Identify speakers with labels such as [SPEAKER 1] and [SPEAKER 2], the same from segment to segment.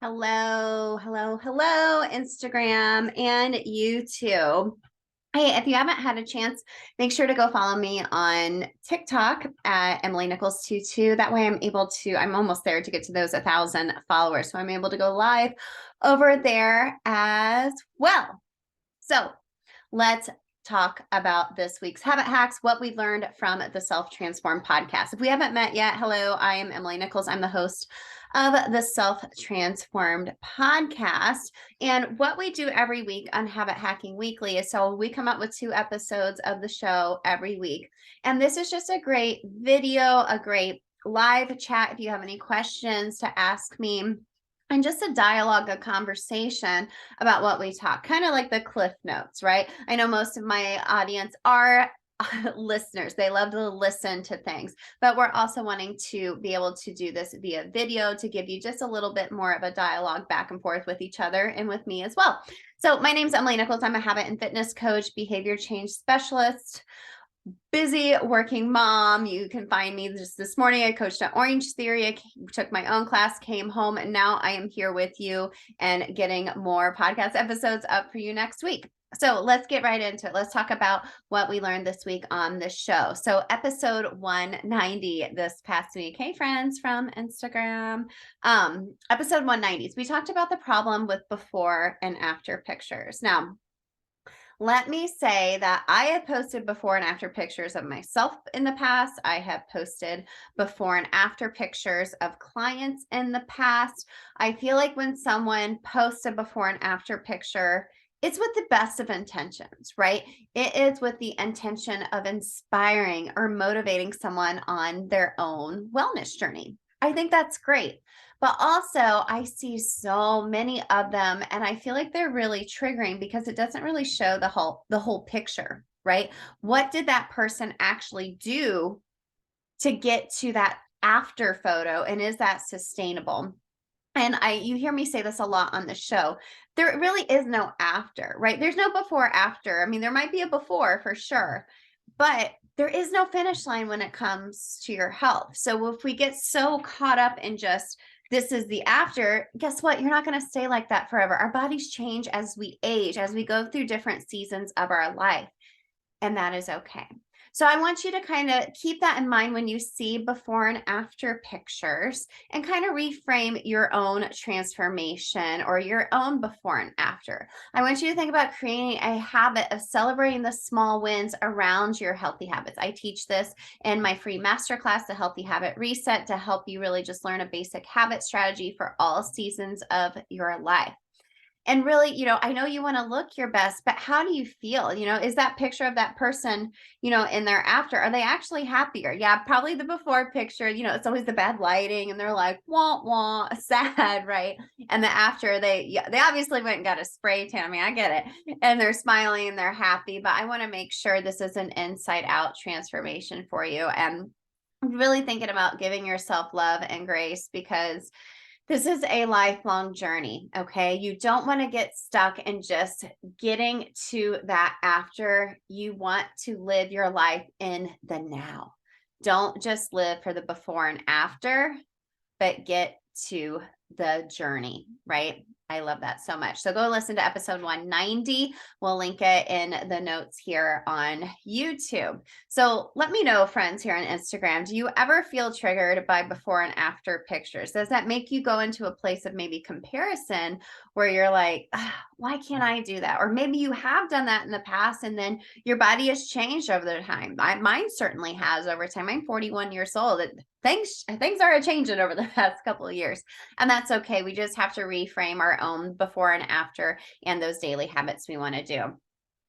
[SPEAKER 1] Hello, hello, hello, Instagram and YouTube. Hey, if you haven't had a chance, make sure to go follow me on TikTok at Emily Nichols 22. That way I'm almost there to get to those 1,000 followers. So I'm able to go live over there as well. So let's talk about this week's habit hacks, what we learned from the Self Transform podcast. If we haven't met yet, hello, I am Emily Nichols. I'm the host of the Self Transformed podcast. And what we do every week on Habit Hacking Weekly is we come up with 2 episodes of the show every week. And this is just a great video, a great live chat. If you have any questions to ask me, and just a dialogue, a conversation about what we talk, kind of like the Cliff Notes, right? I know most of my audience are listeners. They love to listen to things, but we're also wanting to be able to do this via video to give you just a little bit more of a dialogue back and forth with each other and with me as well. So my name is Emily Nichols. I'm a habit and fitness coach, behavior change specialist, busy working mom. You can find me just this morning. I coached at Orange Theory. I took my own class, came home, and now I am here with you and getting more podcast episodes up for you next week. So let's get right into it. Let's talk about what we learned this week on the show. So episode 190 this past week. Hey friends from Instagram. Episode 190. We talked about the problem with before and after pictures. Now, let me say that I have posted before and after pictures of myself in the past. I have posted before and after pictures of clients in the past. I feel like when someone posts a before and after picture, it's with the best of intentions, right? It is with the intention of inspiring or motivating someone on their own wellness journey. I think that's great. But also, I see so many of them, and I feel like they're really triggering because it doesn't really show the whole picture, right? What did that person actually do to get to that after photo, and is that sustainable? And you hear me say this a lot on the show. There really is no after, right? There's no before after. I mean, there might be a before for sure, but there is no finish line when it comes to your health. So if we get so caught up in just this is the after, guess what? You're not going to stay like that forever. Our bodies change as we age, as we go through different seasons of our life, and that is okay. So I want you to kind of keep that in mind when you see before and after pictures and kind of reframe your own transformation or your own before and after. I want you to think about creating a habit of celebrating the small wins around your healthy habits. I teach this in my free masterclass, The Healthy Habit Reset, to help you really just learn a basic habit strategy for all seasons of your life. And really, I know you want to look your best, but how do you feel? Is that picture of that person, in their after, are they actually happier? Yeah, probably the before picture, it's always the bad lighting and they're like, wah, wah, sad, right? And the after, they obviously went and got a spray tan. I mean, I get it. And they're smiling and they're happy, but I want to make sure this is an inside out transformation for you. And really thinking about giving yourself love and grace because this is a lifelong journey, okay? You don't want to get stuck in just getting to that after. You want to live your life in the now. Don't just live for the before and after, but get to the journey, right? I love that so much. So go listen to episode 190. We'll link it in the notes here on YouTube. So let me know, friends here on Instagram, do you ever feel triggered by before and after pictures? Does that make you go into a place of maybe comparison where you're like, why can't I do that? Or maybe you have done that in the past and then your body has changed over the time. Mine certainly has over time. I'm 41 years old. Things are changing over the past couple of years, and that's okay. We just have to reframe our own before and after and those daily habits we want to do.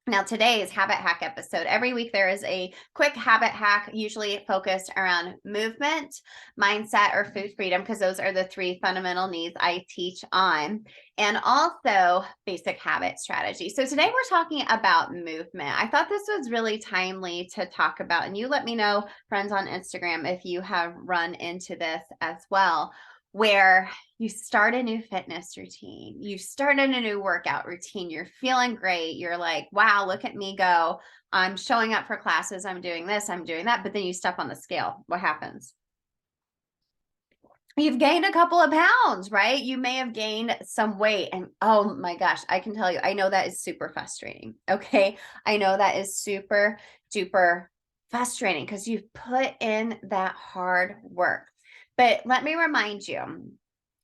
[SPEAKER 1] Now, today's habit hack episode, every week there is a quick habit hack, usually focused around movement, mindset, or food freedom, because those are the 3 fundamental needs I teach on, and also basic habit strategy. So today we're talking about movement. I thought this was really timely to talk about, and you let me know, friends on Instagram, if you have run into this as well, where you start a new fitness routine, you started a new workout routine, you're feeling great, you're like, wow, look at me go, I'm showing up for classes, I'm doing this, I'm doing that, but then you step on the scale. What happens? you've gained a couple of pounds, right? You may have gained some weight. And oh my gosh, I can tell you, I know that is super frustrating. Okay. I know that is super duper frustrating because you've put in that hard work. But let me remind you,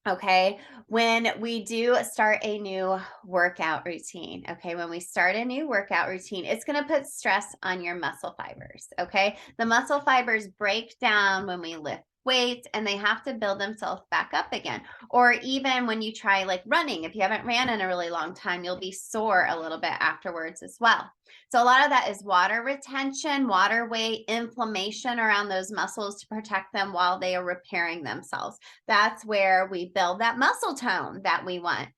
[SPEAKER 1] okay, when we do start a new workout routine, okay, when we start a new workout routine, it's going to put stress on your muscle fibers, okay? The muscle fibers break down when we lift weights and they have to build themselves back up again. Or even when you try like running, if you haven't ran in a really long time, you'll be sore a little bit afterwards as well. So a lot of that is water retention, water weight, inflammation around those muscles to protect them while they are repairing themselves. That's where we build that muscle tone that we want.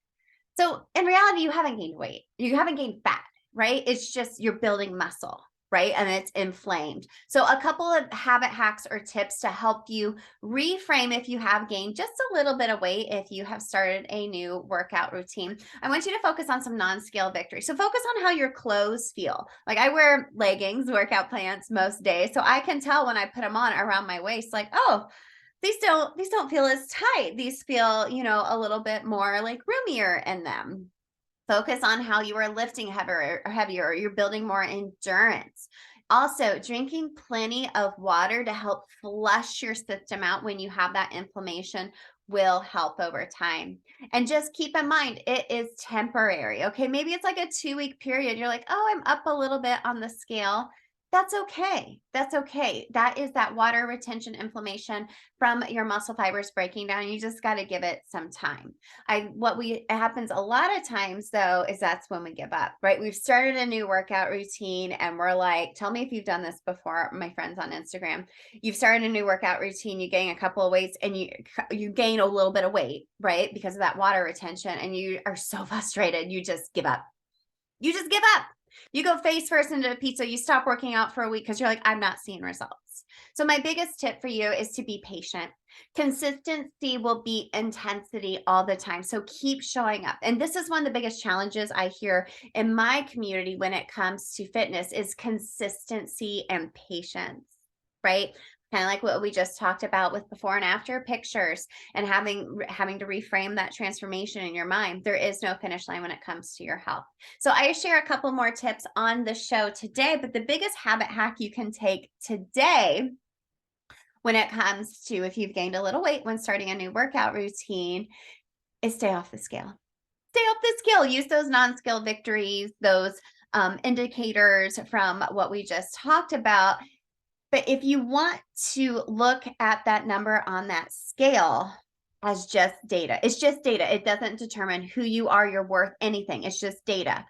[SPEAKER 1] So in reality, you haven't gained weight. You haven't gained fat, right? It's just you're building muscle, right? And it's inflamed. So a couple of habit hacks or tips to help you reframe if you have gained just a little bit of weight, if you have started a new workout routine. I want you to focus on some non-scale victories. So focus on how your clothes feel. Like I wear leggings, workout pants most days. So I can tell when I put them on around my waist, like, oh, these don't feel as tight. These feel, a little bit more like roomier in them. Focus on how you are lifting heavier, or you're building more endurance. Also, drinking plenty of water to help flush your system out when you have that inflammation will help over time. And just keep in mind, it is temporary. Okay. Maybe it's like a 2-week period. You're like, oh, I'm up a little bit on the scale. That's okay. That's okay. That is that water retention inflammation from your muscle fibers breaking down. You just got to give it some time. It happens a lot of times though, is that's when we give up, right? We've started a new workout routine and we're like, tell me if you've done this before, my friends on Instagram. You've started a new workout routine, you gain a couple of weights and you gain a little bit of weight, right? Because of that water retention, and you are so frustrated, you just give up. You just give up. You go face first into a pizza. You stop working out for a week because you're like, I'm not seeing results. So, my biggest tip for you is to be patient. Consistency will beat intensity all the time. So, keep showing up. And this is one of the biggest challenges I hear in my community when it comes to fitness is consistency and patience, right? Kind of like what we just talked about with before and after pictures and having to reframe that transformation in your mind. There is no finish line when it comes to your health. So I share a couple more tips on the show today, but the biggest habit hack you can take today when it comes to if you've gained a little weight when starting a new workout routine is stay off the scale. Stay off the scale. Use those non-scale victories, those indicators from what we just talked about. But if you want to look at that number on that scale as just data, it's just data. It doesn't determine who you are, your worth, anything. It's just data.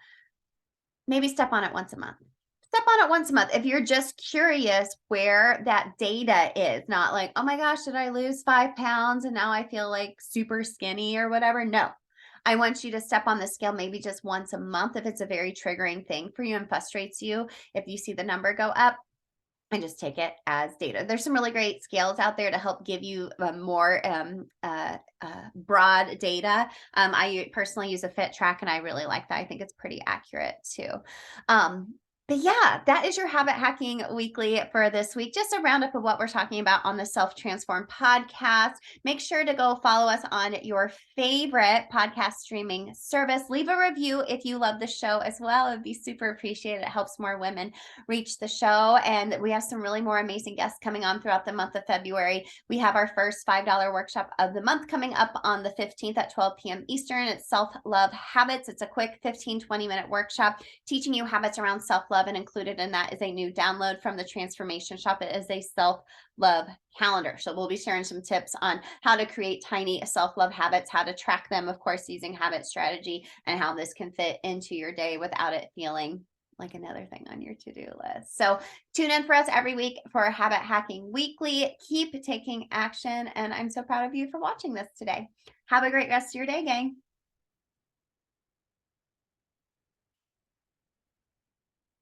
[SPEAKER 1] Maybe step on it once a month. Step on it once a month. If you're just curious where that data is, not like, oh my gosh, did I lose 5 pounds and now I feel like super skinny or whatever? No. I want you to step on the scale maybe just once a month if it's a very triggering thing for you and frustrates you. If you see the number go up, and just take it as data. There's some really great scales out there to help give you more broad data. I personally use a Fit Track and I really like that. I think it's pretty accurate too. But yeah, that is your habit hacking weekly for this week. Just a roundup of what we're talking about on the Self Transform podcast. Make sure to go follow us on your favorite podcast streaming service. Leave a review if you love the show as well. It'd be super appreciated. It helps more women reach the show. And we have some really more amazing guests coming on throughout the month of February. We have our first $5 workshop of the month coming up on the 15th at 12 p.m. Eastern. It's Self-Love Habits. It's a quick 15-20-minute workshop teaching you habits around self-love, and included in that is a new download from the Transformation Shop. It is a self-love calendar. So we'll be sharing some tips on how to create tiny self-love habits, how to track them, of course, using habit strategy, and how this can fit into your day without it feeling like another thing on your to-do list. So tune in for us every week for Habit Hacking Weekly. Keep taking action. And I'm so proud of you for watching this today. Have a great rest of your day, gang.